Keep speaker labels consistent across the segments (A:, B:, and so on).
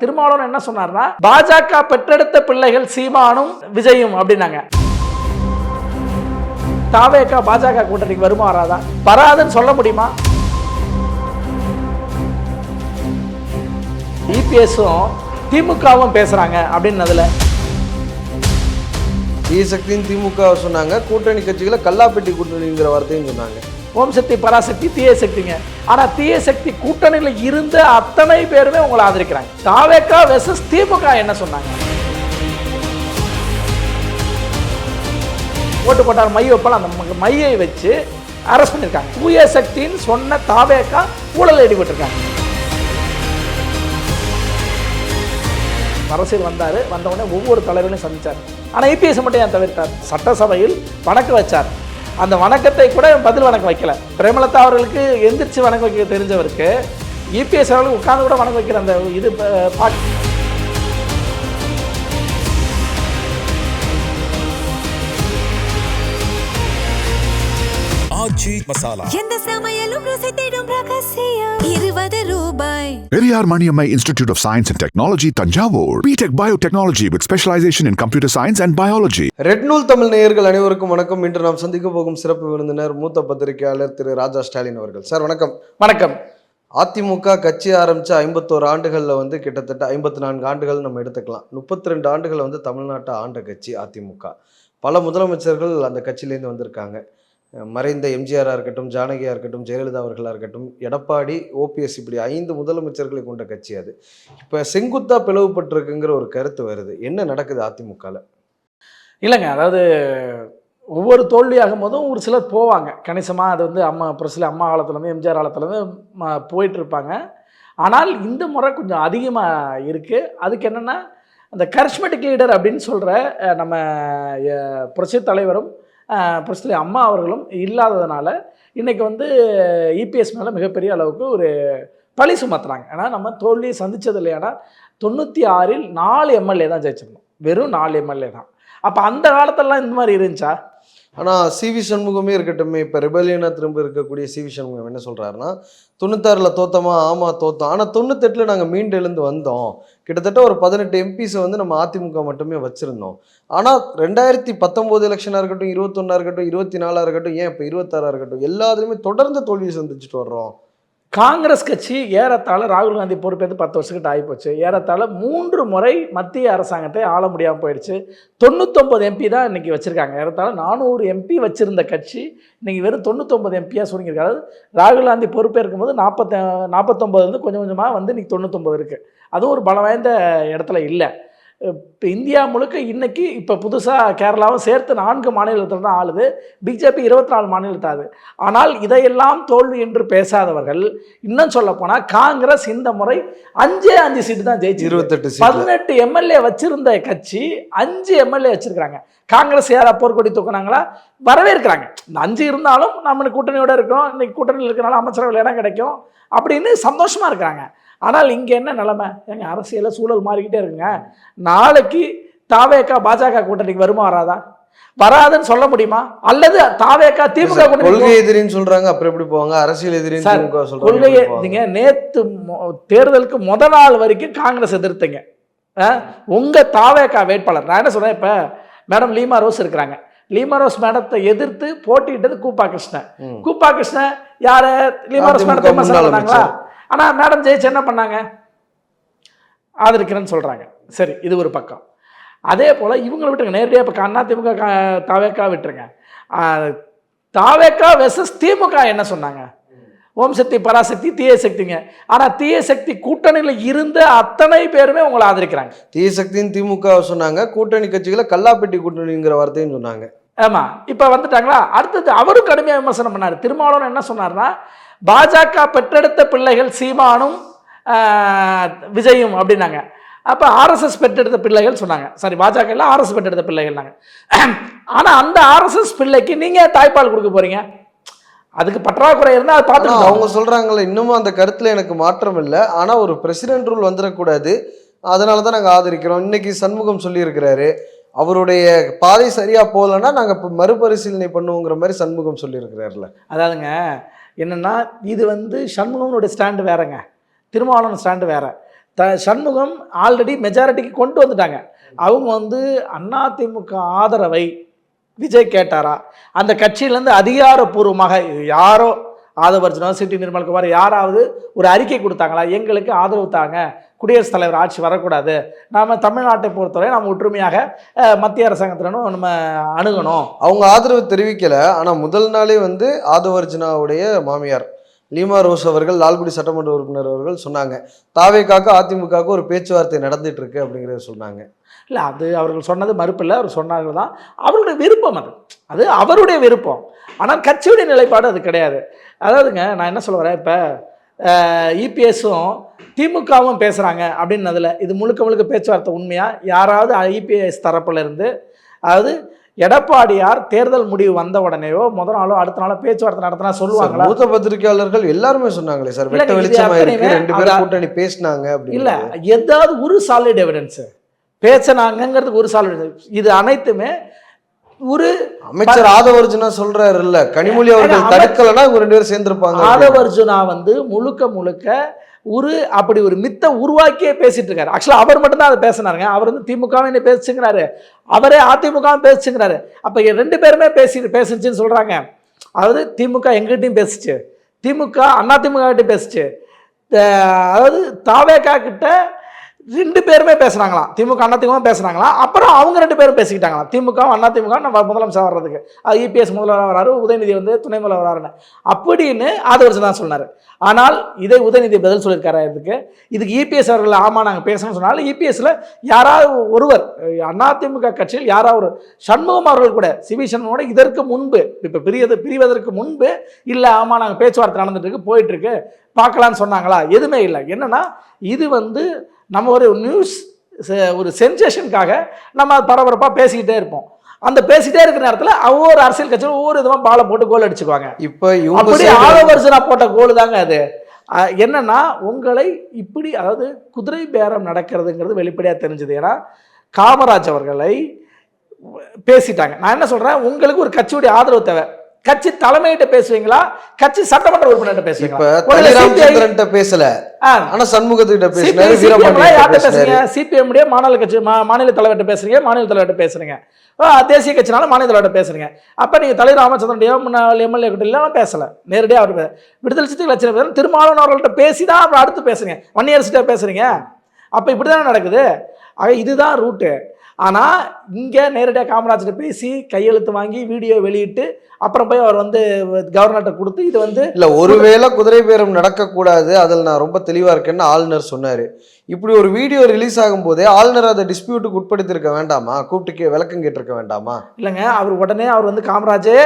A: திருமாவளவன் என்ன சொன்னார்னா, பாஜக பெற்றெடுத்த பிள்ளைகள் சீமானும் விஜயும் அப்படின்னாங்க. தாவேகா பாஜக கூட்டணிக்கு வருமா வராதா? வராதுன்னு சொல்ல முடியுமா? இபிஎஸும் திமுகவும் பேசுறாங்க அப்படின்னதுல
B: ஈசக்தின்னு திமுக சொன்னாங்க, கூட்டணி கட்சிகளை கல்லாப்பெட்டி கூட்டணிங்கிற வார்த்தையும் சொன்னாங்க.
A: ஓம் சக்தி பராசக்தி தீய சக்திங்க. ஆனா தீய சக்தி கூட்டணியில இருந்த அத்தனை பேருமே உங்களை ஆதரிக்கிறாங்க. தாவேகா வெர்சஸ் திமுக என்ன சொன்னாங்க? ஓட்டு போட்டால் மை வைப்பால் அந்த மையை வச்சு அரெஸ்ட் பண்ணியிருக்காங்க. தூய சக்தின்னு சொன்ன தாவேகா ஊழல் ஈடுபட்டிருக்காங்க. அரசியல் வந்தார், வந்தவுடனே ஒவ்வொரு தலைவரையும் சந்திச்சார். ஆனால் இபிஎஸ் மட்டும் ஏன் தவிர்த்தார்? சட்டசபையில் வணக்கம் வச்சார். அந்த வணக்கத்தை கூட பதில் வணக்கம் வைக்கல. பிரேமலதா அவர்களுக்கு எந்திரிச்சு வணக்கம் வைக்க தெரிஞ்சவருக்கு இபிஎஸ் அவர்களுக்கு உட்கார்ந்து கூட வணக்கம் வைக்கிற அந்த இது
C: Periyar Maniammai Institute of Science and Technology, Tanjavur. BTech Biotechnology with specialization in computer science and biology.
B: Red நூல் தமிழ் நேயர்கள் அனைவருக்கும் வணக்கம். இன்று நாம் சந்திக்க போகும் சிறப்பு விருந்தினர் மூத்த பத்திரிகையாளர் திரு ராஜா ஸ்டாலின் அவர்கள். சார் வணக்கம்.
A: வணக்கம்.
B: அதிமுக கட்சி ஆரம்பித்த 51 ஆண்டுகளில் கிட்டத்தட்ட 54 ஆண்டுகள் நம்ம எடுத்துக்கலாம். 32 ஆண்டுகள் தமிழ்நாட்டை ஆண்ட கட்சி அதிமுக. பல முதலமைச்சர்கள் அந்த கட்சியிலேருந்து வந்திருக்காங்க. மறைந்த எம்ஜிஆராக இருக்கட்டும், ஜானகியாக இருக்கட்டும், ஜெயலலிதா அவர்களாக இருக்கட்டும், எடப்பாடி, ஓபிஎஸ், இப்படி 5 முதலமைச்சர்களை கொண்ட கட்சி அது. இப்போ செங்குத்தா பிளவுபட்டிருக்குங்கிற ஒரு கருத்து வருது. என்ன நடக்குது அதிமுகவில்?
A: இல்லைங்க, அதாவது ஒவ்வொரு தோல்வியாகும் போதும் ஒரு சிலர் போவாங்க. கணிசமாக அது அம்மா பிரசில அம்மா காலத்துலேருந்து எம்ஜிஆர் காலத்துலேருந்து போயிட்டு இருப்பாங்க. ஆனால் இந்த முறை கொஞ்சம் அதிகமாக இருக்குது. அதுக்கு என்னென்னா, அந்த கரிஸ்மெட்டிக் லீடர் அப்படின்னு சொல்கிற நம்ம புரட்சி தலைவரும் பிரசில அம்மா அவர்களும் இல்லாததுனால இன்றைக்கி இபிஎஸ் மேலே மிகப்பெரிய அளவுக்கு ஒரு பழி சுமத்துறாங்க. ஏன்னா நம்ம தோல்வியை சந்தித்தது இல்லையானா 96இல் 4 எம்எல்ஏ தான் ஜெயிச்சிருந்தோம். வெறும் 4 எம்எல்ஏ தான். அப்போ அந்த காலத்திலலாம் இந்த மாதிரி இருந்துச்சா?
B: ஆனால் சிவி சண்முகமே இருக்கட்டுமே, இப்போ ரிபலியனாக திரும்ப இருக்கக்கூடிய சிவி சண்முகம் என்ன சொல்கிறாருன்னா, 96ல் தோத்தமா? ஆமாம் தோத்தோம். ஆனால் 98ல் நாங்கள் மீண்டு எழுந்து வந்தோம். கிட்டத்தட்ட ஒரு 18 எம்பிஸை நம்ம அதிமுக மட்டுமே வச்சுருந்தோம். ஆனால் 2019 எலெக்ஷனாக இருக்கட்டும், 21 இருக்கட்டும், 24 இருக்கட்டும், ஏன் இப்போ 26 இருக்கட்டும், எல்லாத்துலேயுமே தொடர்ந்து தோல்வியை சந்திச்சுட்டு வர்றோம்.
A: காங்கிரஸ் கட்சி ஏறத்தாழ ராகுல் காந்தி பொறுப்பேற்று 10 வருஷத்துக்கிட்ட ஆகிப்போச்சு. ஏறத்தாழ 3 முறை மத்திய அரசாங்கத்தை ஆள முடியாமல் போயிடுச்சு. 99 எம்பி தான் இன்றைக்கி வச்சுருக்காங்க. ஏறத்தாழ 400 எம்பி வச்சுருந்த கட்சி இன்றைக்கி வெறும் 99 எம்பியாக சுருங்கியிருக்காங்க. அதாவது ராகுல் காந்தி பொறுப்பேற்கும் போது 49 கொஞ்சம் கொஞ்சமாக இன்றைக்கி 99 இருக்குது. அதுவும் ஒரு பலம் வாய்ந்த இடத்துல இல்லை. இப்போ இந்தியா முழுக்க இன்றைக்கி இப்போ புதுசாக கேரளாவும் சேர்த்து 4 மாநிலத்தில் தான் ஆளுது. பிஜேபி 24 மாநிலத்தில் ஆகுது. ஆனால் இதையெல்லாம் தோல்வி என்று பேசாதவர்கள், இன்னும் சொல்லப்போனால் காங்கிரஸ் இந்த முறை 5 சீட்டு தான் ஜெயிச்சு 18 எம்எல்ஏ வச்சிருந்த கட்சி 5 எம்எல்ஏ வச்சிருக்கிறாங்க. காங்கிரஸ் யாரா போர்க்கொடி தூக்குனாங்களா? வரவேற்கிறாங்க. இந்த 5 இருந்தாலும் நம்ம கூட்டணியோட இருக்கோம், இன்னைக்கு கூட்டணியில் இருக்கிறனால அமைச்சரவையில் இடம் கிடைக்கும் அப்படின்னு சந்தோஷமாக இருக்கிறாங்க. ஆனால் இங்கே என்ன நிலைமை? எங்கள் அரசியலில் சூழல் மாறிக்கிட்டே இருக்குங்க. நாளைக்கு தாவேகா பாஜக கூட்டணிக்கு வருமா வராதா? வராதுன்னு சொல்ல முடியுமா? அல்லது தாவேகா திமுக
B: கொள்கை எதிரின்னு சொல்றாங்க, அப்புறம் எப்படி போவாங்க? அரசியல் எதிரின்னு சொல்றாங்க.
A: கொள்கையை நீங்க நேத்து தேர்தலுக்கு முத நாள் வரைக்கும் காங்கிரஸ் எதிர்த்தீங்க. உங்க தாவேகா வேட்பாளர் நான் என்ன சொல்றேன், இப்ப மேடம் லீமா ரோஸ் இருக்கிறாங்க. லீமா ரோஸ் மேடத்தை எதிர்த்து போட்டிட்டது கூப்பா கிருஷ்ணன். கூப்பா கிருஷ்ணன் யார? லீமா ரோஸ் மேடத்தை சொன்னாங்களா? ஆனால் மேடம் ஜெயிச்சு என்ன பண்ணாங்க? ஆதரிக்கிறேன்னு சொல்கிறாங்க. சரி, இது ஒரு பக்கம். அதே போல் இவங்களை விட்டுருங்க, நேரடியாக இப்போ அதிமுக தாவேக்கா விட்டுருங்க. தாவேக்கா வெர்சஸ் திமுக என்ன சொன்னாங்க? ஓம் சக்தி பராசக்தி தீய சக்திங்க. ஆனால் தீய சக்தி கூட்டணியில் இருந்த அத்தனை பேருமே உங்களை ஆதரிக்கிறாங்க.
B: தீய சக்தின்னு திமுக சொன்னாங்க, கூட்டணி கட்சிகளை கல்லாப்பெட்டி கூட்டணிங்கிற வார்த்தையும் சொன்னாங்க.
A: ஆமாம், இப்போ வந்துட்டாங்களா? அடுத்தது அவரும் கடுமையாக விமர்சனம் பண்ணார். திருமாவளவன் என்ன சொன்னார்னா, பாஜக பெற்றெடுத்த பிள்ளைகள் சீமானும் விஜயும் அப்படின்னாங்க. அப்போ ஆர்எஸ்எஸ் பெற்றெடுத்த பிள்ளைகள் சொன்னாங்க. சாரி, பாஜக இல்லை, ஆர்எஸ் பெற்றெடுத்த பிள்ளைகள்னாங்க. ஆனால் அந்த ஆர்எஸ்எஸ் பிள்ளைக்கு நீங்கள் தாய்ப்பால் கொடுக்க போறீங்க, அதுக்கு பற்றாக்குறை இருந்தால் அதை பார்த்து
B: அவங்க சொல்கிறாங்களே. இன்னமும் அந்த கருத்தில் எனக்கு மாற்றம் இல்லை. ஆனால் ஒரு பிரசிடென்ட் ரூல் வந்துடக்கூடாது, அதனால தான் நாங்கள் ஆதரிக்கிறோம். இன்னைக்கு சண்முகம் சொல்லியிருக்கிறாரு, அவருடைய பாதை சரியாக போகலன்னா நாங்கள் இப்போ மறுபரிசீலனை பண்ணுவோங்கிற மாதிரி சண்முகம் சொல்லியிருக்கிறாருல.
A: அதாவதுங்க என்னென்னா, இது சண்முகனுடைய ஸ்டாண்டு வேறங்க, திருமாவளவன் ஸ்டாண்டு வேற. சண்முகம் ஆல்ரெடி மெஜாரிட்டிக்கு கொண்டு வந்துட்டாங்க. அவங்க வந்து அதிமுக ஆதரவை விஜய் கேட்டாரா, அந்த கட்சியிலேருந்து அதிகாரப்பூர்வமாக யாரோ ஆதவர்ஜுனா சிட்டி நிர்மல்குமார் யாராவது ஒரு அறிக்கை கொடுத்தாங்களா, எங்களுக்கு ஆதரவு தாங்க, குடியரசுத் தலைவர் ஆட்சி வரக்கூடாது, நாம் தமிழ்நாட்டை பொறுத்தவரை நம்ம ஒற்றுமையாக மத்திய அரசாங்கத்திலும் நம்ம அணுகணும்?
B: அவங்க ஆதரவு தெரிவிக்கல. ஆனால் முதல் நாளே வந்து ஆதவர்ஜுனாவுடைய மாமியார் லீமா ரோஸ் அவர்கள், லால்குடி சட்டமன்ற உறுப்பினர் அவர்கள் சொன்னாங்க, தாவேக்காக்கு அதிமுகவுக்கு ஒரு பேச்சுவார்த்தை நடந்துட்டு இருக்கு அப்படிங்கிறத சொன்னாங்க.
A: இல்லை, அது அவர்கள் சொன்னது மறுப்பில்லை, அவர் சொன்னார்கள் தான், அவருடைய விருப்பம் அது, அது அவருடைய விருப்பம். ஆனால் கட்சியுடைய நிலைப்பாடு அது கிடையாது. அதாவதுங்க, நான் என்ன சொல்ல வரேன், இப்போ இபிஎஸும் திமுகவும் பேசுகிறாங்க அப்படின்னதில் இது முழுக்க முழுக்க பேச்சுவார்த்தை உண்மையா? யாராவது இபிஎஸ் தரப்புல இருந்து, அதாவது எடப்பாடியார் தேர்தல் முடிவு வந்த உடனேயோ முதல் நாளோ அடுத்த நாளோ பேச்சுவார்த்தை நடத்தினா சொல்லுவாங்களா?
B: மூத்த பத்திரிகையாளர்கள் எல்லாருமே சொன்னாங்களே சார், வெட்ட வெளிச்சமா இருக்கு, 2 பேரும் கூட்டணி பேசினாங்க அப்படி.
A: இல்ல, ஏதாவது ஒரு சாலிட் எவிடன்ஸ் பேசினாங்கிறதுக்கு ஒரு சாலிட், இது அனைத்துமே ஒரு
B: அமைச்சர் ஆதவர்ஜுனா சொல்றாரு இல்ல, கனிமொழி அவர்கள் தடுக்கலன்னா இவங்க 2 பேரும் சேர்ந்திருப்பாங்க.
A: ஆதவர்ஜுனா வந்து முழுக்க முழுக்க ஒரு அப்படி ஒரு மித்த உருவாக்கியே பேசிட்டு இருக்காரு. ஆக்சுவலா அவர் மட்டும்தான் அதை பேசினாருங்க. அவர் வந்து திமுகவும் என்ன பேசுங்கிறாரு, அவரே அதிமுகவும் பேசுங்கிறாரு. அப்ப 2 பேருமே பேசுச்சுன்னு சொல்றாங்க. அதாவது திமுக எங்கிட்டையும் பேசுச்சு, திமுக அதிமுக கிட்ட பேசுச்சு, அதாவது தாவேகா கிட்ட 2 பேருமே பேசுனாங்களாம், திமுக அதிமுக பேசுனாங்களாம். அப்புறம் அவங்க 2 பேரும் பேசிக்கிட்டாங்களாம், திமுகவும் அதிமுக நம்ம முதலமைச்சர் வர்றதுக்கு, அது இபிஎஸ் முதல்வர் வராரு, உதயநிதி வந்து துணை முதல்வர் வராருன்னு அப்படின்னு ஆதவர்ஜுனா தான் சொன்னார். ஆனால் இதை உதயநிதி பதில் சொல்லியிருக்காரு. இதுக்கு இபிஎஸ் அவர்கள் ஆமா நாங்கள் பேசணும்னு சொன்னாலும் இபிஎஸ்ல யாராவது ஒருவர் அதிமுக கட்சியில் யாராவது சண்முகம் அவர்கள் கூட, சிவி சண்முகோட இதற்கு முன்பு, இப்போ பிரிவதற்கு முன்பு இல்லை ஆமா நாங்கள் பேச்சுவார்த்தை நடந்துட்டு இருக்கு, போயிட்டு இருக்கு, பார்க்கலான்னு சொன்னாங்களா? எதுவுமே இல்லை. என்னன்னா இது வந்து நம்ம ஒரு நியூஸ், ஒரு சென்சேஷனுக்காக நம்ம பரபரப்பாக பேசிக்கிட்டே இருப்போம். அந்த பேசிட்டே இருக்கிற நேரத்தில் ஒவ்வொரு அரசியல் கட்சியும் ஒவ்வொரு விதமாக பாலை போட்டு கோல் அடிச்சுக்குவாங்க.
B: இப்போ
A: அப்படி ஆதவர்ஜுனா போட்ட கோல் தாங்க அது. என்னன்னா உங்களை இப்படி, அதாவது குதிரை பேரம் நடக்கிறதுங்கிறது வெளிப்படையாக தெரிஞ்சுது. ஏன்னா காமராஜ் அவர்களை பேசிட்டாங்க. நான் என்ன சொல்றேன், உங்களுக்கு ஒரு கட்சியுடைய ஆதரவு தேவை, கட்சி தலைமையிட்ட பேசுவீங்களா, கட்சி சட்டமன்ற உறுப்பினர்கிட்ட பேசுவீங்களா?
B: பேசல, ஆனா சண்முகத்திட்ட
A: பேசுறீங்க, சிபிஎம் மாநில தலைவர்கிட்ட பேசுறீங்க, மாநில தலைவர்கிட்ட பேசுறீங்க, தேசிய கட்சினால மாநில தலைவர்கிட்ட பேசுறீங்க. அப்ப நீங்க தலைவர் ராமச்சந்திரனுடைய முன்னாள் எம்எல்ஏ கிட்ட எல்லாம் பேசல, நேரடியாக அவர் விடுதலை சிறுத்தைகள் கட்சி திருமாவளவன் அவர்கள்ட்ட பேசிதான் அப்புறம் அடுத்து பேசுறீங்க, வன்னியரசிட்ட பேசுறீங்க. அப்ப இப்படிதானே நடக்குது. ஆக இதுதான் ரூட்டு. ஆனால் இங்கே நேரடியாக காமராஜர்கிட்ட பேசி கையெழுத்து வாங்கி வீடியோ வெளியிட்டு அப்புறம் போய் அவர் வந்து கவர்னர்கிட்ட கொடுத்து இது வந்து
B: இல்லை, ஒருவேளை குதிரை பேரம் நடக்கக்கூடாது, அதில் நான் ரொம்ப தெளிவாக இருக்கேன்னு ஆளுநர் சொன்னார். இப்படி ஒரு வீடியோ ரிலீஸ் ஆகும் போதே ஆளுநர் அதை டிஸ்பியூட்டுக்கு உட்படுத்தியிருக்க வேண்டாமா, கூப்பிட்டு விளக்கம் கேட்டிருக்க வேண்டாமா?
A: இல்லைங்க, அவர் உடனே அவர் வந்து காமராஜே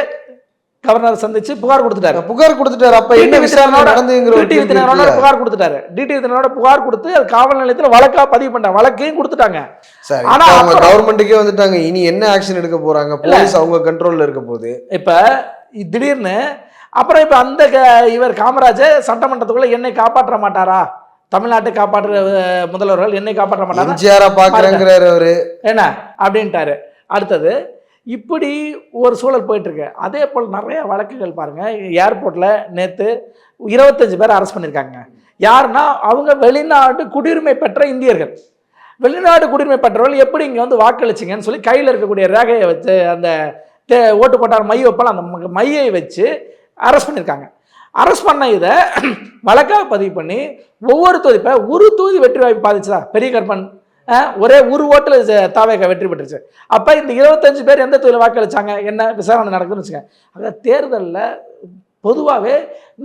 A: கவர்னர் சந்திச்சு புகார் கொடுத்துட்டாரு.
B: அப்ப என்ன விசாரணை நடந்துங்கிற
A: புகார் கொடுத்துட்டாரு. டிடி விதினரோட புகார் கொடுத்து அது காவல் நிலையத்தில் வழக்கா பதிவு பண்ண, வழக்கையும் கொடுத்துட்டாங்க.
B: சரி, ஆனா அவங்க கவர்மெண்ட்டுக்கே வந்துட்டாங்க, இனி என்ன ஆக்ஷன் எடுக்க போறாங்க? போலீஸ் அவங்க கண்ட்ரோல்ல இருக்க போது.
A: இப்ப திடீர்னு அப்புறம் இப்ப அந்த இவர் காமராஜ் சட்டமன்றத்துக்குள்ள என்னை காப்பாற்ற மாட்டாரா, தமிழ்நாட்டை காப்பாற்ற முதல்வர்கள் என்னை காப்பாற்ற மாட்டாரா,
B: எம்ஜிஆரா பாக்குறேங்கிறாரு அவரு
A: என்ன அப்படின்ட்டாரு. அடுத்தது இப்படி ஒரு சூழல் போயிட்டுருக்கு. அதே போல் நிறைய வழக்குகள் பாருங்கள். ஏர்போர்ட்டில் நேற்று 25 பேர் அரெஸ்ட் பண்ணியிருக்காங்க. யாருன்னா அவங்க வெளிநாடு குடியுரிமை பெற்ற இந்தியர்கள். வெளிநாடு குடியுரிமை பெற்றவர்கள் எப்படி இங்கே வந்து வாக்களிச்சிங்கன்னு சொல்லி கையில் இருக்கக்கூடிய ரேகையை வச்சு, அந்த ஓட்டு போட்டால் மை வைப்பால் அந்த மையை வச்சு அரெஸ்ட் பண்ணியிருக்காங்க. அரெஸ்ட் பண்ண இதை வழக்காக பதிவு பண்ணி ஒவ்வொரு தொகுதி, இப்போ ஒரு தொகுதி வெற்றி வாய்ப்பு பாதிச்சுதா, பெரிய கற்பன் ஒரே ஒரு ஓட்டில் தாவேகா வெற்றி பெற்றுச்சு. அப்போ இந்த 25 பேர் எந்த தொழில் வாக்களிச்சாங்க, என்ன விசாரணை நடக்குதுன்னு வச்சுங்க. ஆக தேர்தலில் பொதுவாகவே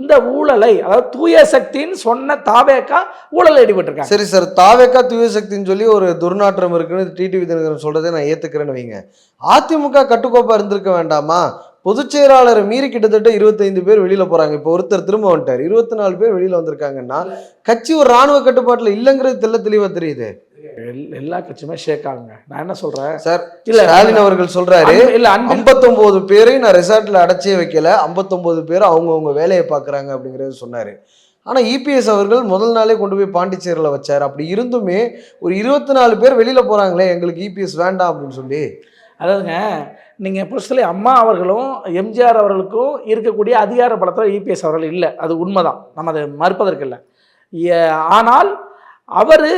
A: இந்த ஊழலை, அதாவது தூய சக்தின்னு சொன்ன தாவேகா ஊழல் ஈடுபட்டிருக்காங்க.
B: சரி சார், தாவேகா தூய சக்தின்னு சொல்லி ஒரு துர்நாற்றம் இருக்குன்னு டிடிவி தினகரன் சொல்றதை நான் ஏத்துக்கிறேன்னு வைங்க. அதிமுக கட்டுக்கோப்பா இருந்திருக்க வேண்டாமா? பொதுச் செயலாளரை மீறி கிட்டத்தட்ட 25 பேர் வெளியில போறாங்க. இப்போ ஒருத்தர் திரும்ப வந்துட்டார், 24 பேர் வெளியில வந்திருக்காங்கன்னா கட்சி ஒரு ராணுவ கட்டுப்பாட்டுல இல்லைங்கிறது தெளிவா தெரியுது.
A: எல்லா கட்சியுமே ஷேக் ஆகுங்க. நான் என்ன சொல்றேன் சார்,
B: இல்ல ஸ்டாலின் அவர்கள் சொல்றாரு, இல்ல 59 பேரையும் நான் ரிசார்ட்ல அடைச்சே வைக்கல, 59 பேர் அவங்கவுங்க வேலையை பாக்குறாங்க அப்படிங்கறது சொன்னாரு. ஆனா இபிஎஸ் அவர்கள் முதல் நாளே கொண்டு போய் பாண்டிச்சேரியில் வச்சாரு. அப்படி இருந்துமே ஒரு 24 பேர் வெளியில போறாங்களே, எங்களுக்கு இபிஎஸ் வேண்டாம் அப்படின்னு சொல்லி.
A: அதாவதுங்க, நீங்கள் புதுசில் அம்மா அவர்களும் எம்ஜிஆர் அவர்களுக்கும் இருக்கக்கூடிய அதிகார பலத்தில் இபிஎஸ் அவர்கள் இல்லை, அது உண்மைதான், நம்ம அதை மறுப்பதற்கு இல்லை. ஆனால் அவர்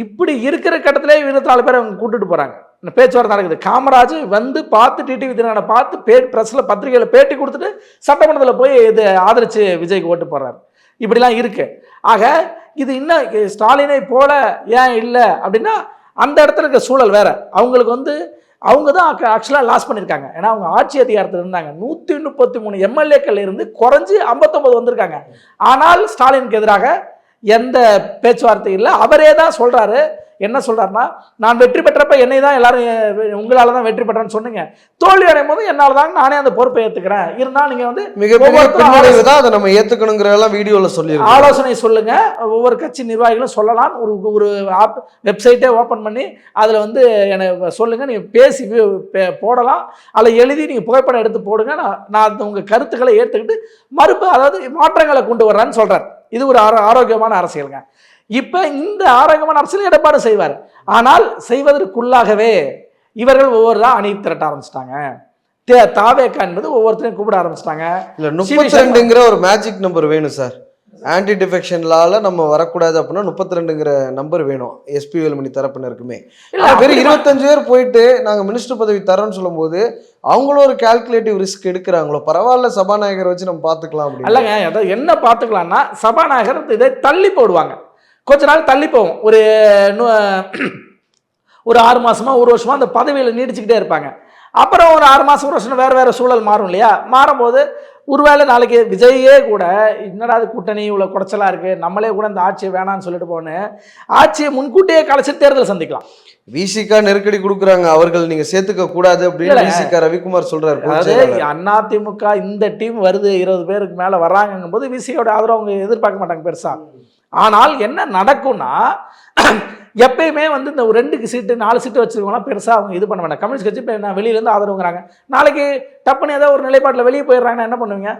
A: இப்படி இருக்கிற கட்டத்திலே 24 பேர் அவங்க கூட்டிட்டு போகிறாங்க. இந்த பேச்சுவார்த்தை நடக்குது. காமராஜ் வந்து பார்த்து டிடிவி தினகரனை பார்த்து ப்ரெஸ்ஸில் பத்திரிகையில் பேட்டி கொடுத்துட்டு சட்டமன்றத்தில் போய் இது ஆதரித்து விஜய்க்கு ஓட்டு போடுறாரு. இப்படிலாம் இருக்கு. ஆக இது இன்னும் ஸ்டாலினை போல ஏன் இல்லை அப்படின்னா அந்த இடத்துல இருக்க சூழல் வேற. அவங்களுக்கு வந்து அவங்க தான் ஆக்சுவலாக லாஸ் பண்ணியிருக்காங்க. ஏன்னா அவங்க ஆட்சி அதிகாரத்தில் இருந்தாங்க. 133 எம்எல்ஏக்கள் இருந்து குறைஞ்சி 59 வந்திருக்காங்க. ஆனால் ஸ்டாலினுக்கு எதிராக எந்த பேச்சுவார்த்தை இல்லை. அவரே தான் சொல்கிறாரு. என்ன சொல்கிறாருன்னா, நான் வெற்றி பெற்றப்ப என்னை தான் எல்லாரும் உங்களால் தான் வெற்றி பெற்றேன்னு சொன்னீங்க, தோல்வி அடையும் போது என்னால் தான் நானே அந்த பொறுப்பை ஏற்றுக்கிறேன். இருந்தால் நீங்கள் வந்து
B: மிகப்பெரிய பின்னடைவு தான், அதை நம்ம ஏற்றுக்கணுங்கிறதெல்லாம் வீடியோவில் சொல்லி
A: ஆலோசனை சொல்லுங்க. ஒவ்வொரு கட்சி நிர்வாகிகளும் சொல்லலாம். ஒரு வெப்சைட்டே ஓப்பன் பண்ணி அதில் வந்து எனக்கு சொல்லுங்கள், நீங்கள் பேசி போடலாம். அதில் எழுதி நீங்கள் புகைப்படம் எடுத்து போடுங்க. நான் உங்கள் கருத்துக்களை ஏற்றுக்கிட்டு அதாவது மாற்றங்களை கொண்டு வர்றேன்னு சொல்கிறார். இது ஒரு ஆரோக்கியமான அரசியலுங்க. இப்போ இந்த ஆரோக்கியமான அரசியல் எடப்பாடி செய்வார். ஆனால் செய்வதற்குள்ளாகவே இவர்கள் ஒவ்வொருதான் அணி திரட்ட ஆரம்பிச்சிட்டாங்க. தாவேக்கா என்பது ஒவ்வொருத்தரையும் கூப்பிட ஆரம்பிச்சிட்டாங்க.
B: இல்லை 32ங்கிற ஒரு மேஜிக் நம்பர் வேணும் சார். ஆன்டி டிஃபெக்ஷன் லால நம்ம வரக்கூடாது அப்படின்னா 32ங்கிற நம்பர் வேணும் எஸ்பி வேலுமணி தரப்பினருக்குமே. வெறும் 25 பேர் போயிட்டு நாங்கள் மினிஸ்டர் பதவி தரோன்னு சொல்லும் போது அவங்களும் ஒரு கால்குலேட்டிவ் ரிஸ்க் எடுக்கிறாங்களோ, பரவாயில்ல சபாநாயகரை வச்சு நம்ம பார்த்துக்கலாம் அப்படின்னு.
A: இல்லைங்க, அதாவது என்ன பார்த்துக்கலாம்னா சபாநாயகர் இதை தள்ளி போடுவாங்க. கொஞ்ச நாள் தள்ளி போவோம். ஒரு 6 மாசமா 1 வருஷமா அந்த பதவியில் நீடிச்சுக்கிட்டே இருப்பாங்க. அப்புறம் ஒரு 6 மாதம் 1 வருஷம் வேறு சூழல் மாறும் இல்லையா? மாறும்போது ஒருவேளை நாளைக்கு விஜயே கூட என்னடா அது கூட்டணி இவ்வளோ குறைச்சலாக இருக்குது, நம்மளே கூட இந்த ஆட்சியை வேணான்னு சொல்லிட்டு போனேன், ஆட்சியை முன்கூட்டியே கலைச்சி தேர்தல் சந்திக்கலாம்.
B: விசிகா நெருக்கடி கொடுக்குறாங்க, அவர்கள் நீங்க சேர்த்துக்க கூடாது அப்படின்னு விசிகா ரவிக்குமார் சொல்றாரு.
A: அதாவது அதிமுக இந்த டீம் வருது 20 பேருக்கு மேலே வர்றாங்கும் போது விசிகாவோட ஆதரவு அவங்க எதிர்பார்க்க மாட்டாங்க பெருசா. ஆனால் என்ன நடக்கும்னா எப்பயுமே வந்து இந்த 2 சீட்டு 4 சீட்டு வச்சுருக்கோம்னா பெருசாக அவங்க இது பண்ண வேண்டாம். கம்யூனிஸ்ட் கட்சி இப்போ என்ன வெளியிலேருந்து ஆதரவுங்கிறாங்க, நாளைக்கு டப்புன்னு ஏதாவது ஒரு நிலைப்பாட்டில் வெளியே போயிடுறாங்கன்னா என்ன பண்ணுவீங்க?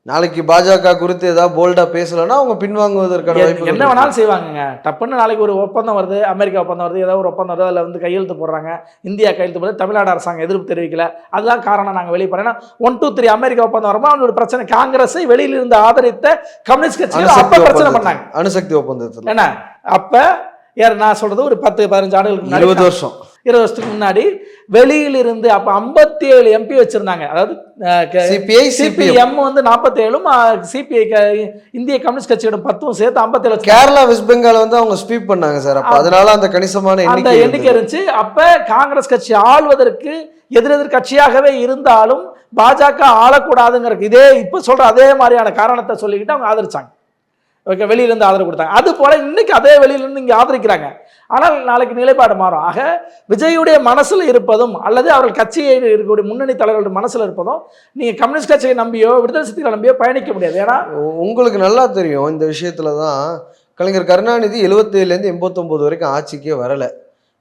B: நாளைக்கு பாஜக குறித்து ஏதாவது போல்டா பேசலன்னா அவங்க பின்வாங்குவதற்கான வாய்ப்பு
A: என்ன வேணாலும் செய்வாங்க. டப்புன்னு நாளைக்கு ஒரு ஒப்பந்தம் வருது, அமெரிக்கா ஒப்பந்தம் வருது, ஏதாவது ஒரு ஒப்பந்தம் வருது, அதில் வந்து கையெழுத்து போடுறாங்க, இந்தியா கையெழுத்து போடுறது, தமிழ்நாடு அரசாங்கம் எதிர்ப்பு தெரிவிக்கல, அதுதான் காரணம் நாங்கள் வெளியே போறேன். 1 2 3 அமெரிக்கா ஒப்பந்தம் வரும்போது அவங்களோட பிரச்சனை. காங்கிரஸை வெளியில இருந்து ஆதரித்த கம்யூனிஸ்ட் கட்சி அப்ப பிரச்சனை பண்ணாங்க
B: அணுசக்தி ஒப்பந்தத்தில்.
A: என்ன அப்ப நான் சொல்றது ஒரு 10-15 ஆண்டுகளுக்கு
B: 20 வருஷத்துக்கு
A: முன்னாடி வெளியிலிருந்து அப்ப 57 எம்பி வச்சிருந்தாங்க. அதாவது சிபிஎம் வந்து 47ம் சிபிஐ இந்திய கம்யூனிஸ்ட் கட்சியோட 10ம் சேர்த்து 57.
B: கேரளா வெஸ்ட் பெங்கால் வந்து அவங்க ஸ்வீப் பண்ணாங்க சார். அப்ப அதனால அந்த கணிசமான
A: எண்ணிக்கை இருந்துச்சு. அப்ப காங்கிரஸ் கட்சி ஆள்வதற்கு எதிரெதிர் கட்சியாகவே இருந்தாலும் பாஜக ஆளக்கூடாதுங்கிற இதே இப்ப சொல்ற அதே மாதிரியான காரணத்தை சொல்லிக்கிட்டு அவங்க ஆதரிச்சாங்க. ஓகே, வெளியிலேருந்து ஆதரவு கொடுத்தாங்க. அது போல இன்னைக்கு அதே வெளியிலேருந்து இங்கே ஆதரிக்கிறாங்க. ஆனால் நாளைக்கு நிலைப்பாடு மாறும். ஆக விஜயுடைய மனசில் இருப்பதும் அல்லது அவர்கள் கட்சியை இருக்கக்கூடிய முன்னணி தலைவர்களுடைய மனசில் இருப்பதும் நீங்கள் கம்யூனிஸ்ட் கட்சியை நம்பியோ விடுதலை சிறுத்தைகளை நம்பியோ பயணிக்க முடியாது. ஏன்னா
B: உங்களுக்கு நல்லா தெரியும் இந்த விஷயத்துல தான் கலைஞர் கருணாநிதி 77லேருந்து 89 வரைக்கும் ஆட்சிக்கே வரலை.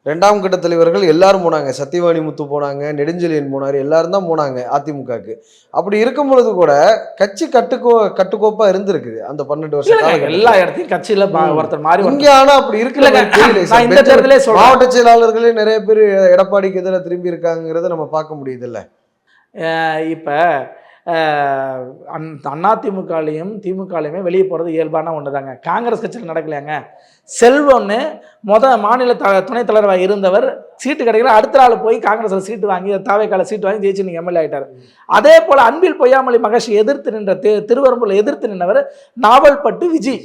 B: 2ஆம் கட்ட தலைவர்கள் எல்லாரும் போனாங்க. சத்தியவாணி முத்து போனாங்க, நெடுஞ்செழியன் போனார், எல்லாரும் தான் போனாங்க அதிமுகவுக்கு. அப்படி இருக்கும் பொழுது கூட கட்சி கட்டுக்கோப்பா இருந்திருக்குது அந்த 12 வருஷம்.
A: எல்லா இடத்தையும் கட்சியில ஒருத்தர் மாறி
B: இங்க ஆனா அப்படி இருக்குல்ல. மாவட்ட செயலாளர்களே நிறைய பேர் எடப்பாடிக்கு எதிராக திரும்பி இருக்காங்கிறத நம்ம பார்க்க முடியுது இல்ல.
A: இப்ப அதிமுகலையும் திமுகலையுமே வெளியே போகிறது இயல்பான ஒன்று தாங்க. காங்கிரஸ் கட்சியில் நடக்கலையாங்க. செல்வம்னு மாநில துணைத் தலைவராக இருந்தவர் சீட்டு கிடைக்கல, அடுத்த நாள் போய் காங்கிரஸில் சீட்டு வாங்கி தாவேக்கால சீட்டு வாங்கி ஜெயிச்சு நீங்கள் எம்எல்ஏ ஆகிட்டார். அதே போல் அன்பில் பொய்யாமொழி மகேஷ் எதிர்த்து நின்ற திருவரம்பூரில் எதிர்த்து நின்றவர் நாவல்பட்டு விஜய்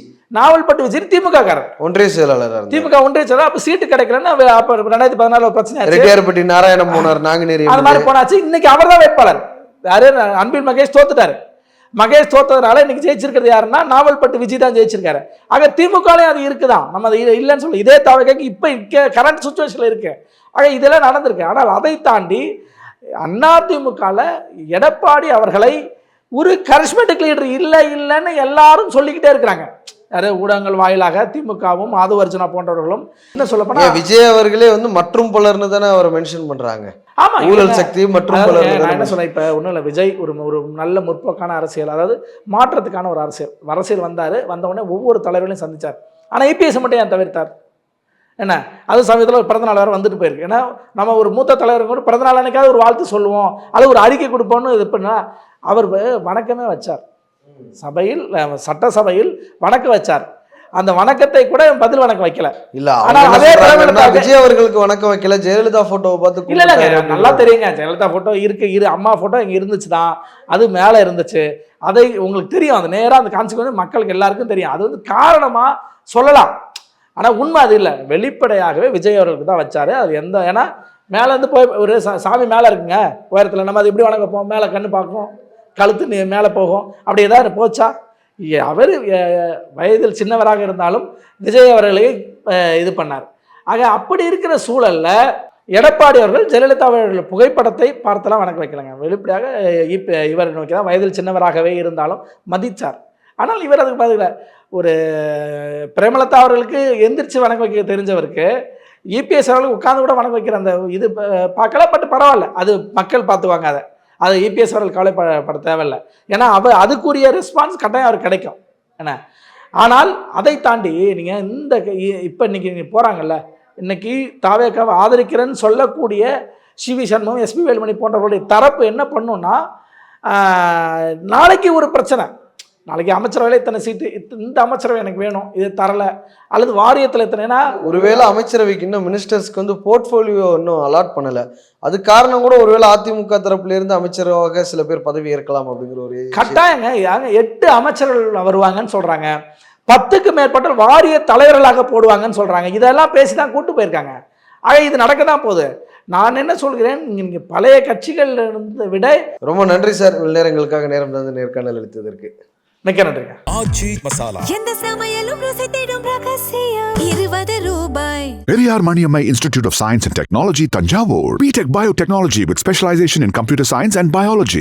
A: திமுக காரர், ஒன்றிய செயலாளர், திமுக ஒன்றிய செயலாளர். அப்போ சீட்டு கிடைக்கலன்னு அப்போ 2014 பிரச்சனை
B: ரெட்டியார்பட்டி நாராயணன் போனார், நாங்குநேரி
A: அது மாதிரி போனாச்சு. இன்னைக்கு அவர் தான் வேட்பாளர். யாரு? அன்பில் மகேஷ் தோத்துட்டாரு. மகேஷ் தோத்ததுனால இன்னைக்கு ஜெயிச்சிருக்கிறது யாருன்னா நாவல்பட்டு விஜய் தான் ஜெயிச்சிருக்காரு. ஆக திமுகலையும் அது இருக்குதான், நம்ம அதை இல்லைன்னு சொல்லி இதே தவகைக்கு இப்போ கரண்ட் சுச்சுவேஷனில் இருக்கு. ஆக இதெல்லாம் நடந்திருக்கு. ஆனால் அதை தாண்டி அதிமுகவில் எடப்பாடி அவர்களை ஒரு கரிஸ்மேட்டிக் லீடர் இல்லைன்னு எல்லாரும் சொல்லிக்கிட்டே இருக்கிறாங்க. ஊடகங்கள் வாயிலாக திமுகவும் ஆதுவர்ஜனா போன்றவர்களும் என்ன சொல்ல போனா
B: விஜய் அவர்களே வந்து மற்றும் பலர்னு தானே அவர் மென்ஷன் பண்றாங்க.
A: ஆமா,
B: ஊழல் சக்தி மற்றும் பலர்.
A: நான் என்ன சொல்றேன், இப்ப ஒன்றும் இல்லை, விஜய் ஒரு நல்ல முற்போக்கான அரசியல், அதாவது மாற்றத்துக்கான ஒரு அரசியல் வந்தாரு. வந்த உடனே ஒவ்வொரு தலைவர்களையும் சந்திச்சார். ஆனா EPS மட்டும் ஏன் தவிர்த்தார்? என்ன அது சமயத்தில் ஒரு பிறந்தநாள் வேறு வந்துட்டு போயிருக்கு. ஏன்னா நம்ம ஒரு மூத்த தலைவருக்கு கூட பிறந்தநாள் அன்னைக்காவது ஒரு வாழ்த்து சொல்லுவோம், அது ஒரு அறிக்கை கொடுப்போம்னு இது பண்ணா அவர் வணக்கமே வச்சார். சபையில் சட்டசபையில் வணக்கம் வச்சார். அந்த வணக்கத்தை கூட பதில் வணக்கம் வைக்கல.
B: இல்ல
A: ஆனா
B: அவங்க என்ன
A: அதே
B: சொல்றாங்கன்னா,
A: பிரேமலதாவுக்கு
B: விஜய் அவர்களுக்கு வணக்கம் வைக்கல, ஜெயலலிதா போட்டோவை பார்த்து
A: இல்ல இல்லங்க,
B: கும்பிட்டாரு
A: நல்லா தெரியுங்க. ஜெயலலிதா போட்டோ இரு அம்மா போட்டோ இங்க இருந்துச்சு தான், அது மேல இருந்துச்சு. அதை உங்களுக்கு தெரியும், அது நேரா அந்த கான்சிக்வன்ஸ் மக்களுக்கு எல்லாருக்கும் தெரியும். அது வந்து காரணமா சொல்லலாம், ஆனா உண்மை அது இல்லை. வெளிப்படையாகவே விஜய் அவர்களுக்கு தான் வச்சாரு. அது எந்த ஏன்னா மேல இருந்து போய் ஒரு சாமி மேல இருக்குங்க உயரத்துல, நம்ம அது எப்படி வணங்க வைப்போம்? மேல கண்ணு பார்க்கும், கழுத்து மேல போகும், அப்படி ஏதாவது போச்சா? அவர் வயதில் சின்னவராக இருந்தாலும் விஜய் அவர்களை இது பண்ணார். ஆக அப்படி இருக்கிற சூழல்ல எடப்பாடி அவர்கள் ஜெயலலிதா அவர்கள் புகைப்படத்தை பார்த்தெல்லாம் வணக்கம் வைக்கலங்க. வெளிப்படையாக இவர் நோக்கி தான் வயதில் சின்னவராகவே இருந்தாலும் மதித்தார். ஆனால் இவர் அதுக்கு பதில ஒரு பிரேமலதா அவர்களுக்கு எந்திரிச்சு வணக்கம் வைக்க தெரிஞ்சவருக்கு இபிஎஸ் அவர்களுக்கு உட்கார்ந்து கூட வணக்கம் வைக்கிற அந்த இது பார்க்கல. பட் பரவாயில்ல, அது மக்கள் பார்த்துவாங்க. அதை இபிஎஸ் அவர்கள் கவலைப்பட தேவையில்லை. ஏன்னா அதுக்குரிய ரெஸ்பான்ஸ் கட்டாயம் அவருக்கு கிடைக்கும் என்ன. ஆனால் அதை தாண்டி நீங்கள் இப்போ இன்னைக்கு போகிறாங்கல்ல, இன்னைக்கு தாவேக்காவை ஆதரிக்கிறேன்னு சொல்லக்கூடிய சிவி சண்முகம், எஸ்பி வேலுமணி போன்றவர்களுடைய தரப்பு என்ன பண்ணுன்னா, நாளைக்கு ஒரு பிரச்சனை, நாளைக்கு அமைச்சரவையில் இத்தனை சீட்டு, இந்த அமைச்சரவை எனக்கு வேணும், இது தரலை, அல்லது வாரியத்தில் இத்தனைனா,
B: ஒருவேளை அமைச்சரவைக்கு இன்னும் மினிஸ்டர்ஸ்க்கு வந்து போர்ட்ஃபோலியோ இன்னும் அலாட் பண்ணலை, அது காரணம் கூட ஒருவேளை அதிமுக தரப்புல இருந்து அமைச்சராக சில பேர் பதவி ஏற்கலாம் அப்படிங்கிற ஒரு
A: கட்டாயங்க. 8 அமைச்சர்கள் வருவாங்கன்னு சொல்றாங்க, 10க்கு மேற்பட்ட வாரிய தலைவர்களாக போடுவாங்கன்னு சொல்றாங்க. இதெல்லாம் பேசி தான் கூட்டு போயிருக்காங்க. ஆக இது நடக்க தான் போகுது. நான் என்ன சொல்கிறேன், நீங்க பழைய கட்சிகள் விட.
B: ரொம்ப நன்றி சார், நேரங்களுக்காக நேரம் தந்து நேர்காணல் அளித்ததற்கு
A: மிக்க நன்றிங்க.
D: ஆச்சி மசாலா
E: எந்த சமையலும் ருசி தேடும் ரகசியம் 20 ரூபாய்.
C: Periyar Maniammai Institute of Science and Technology, Tanjavur. BTech Biotechnology with specialization in computer science and biology.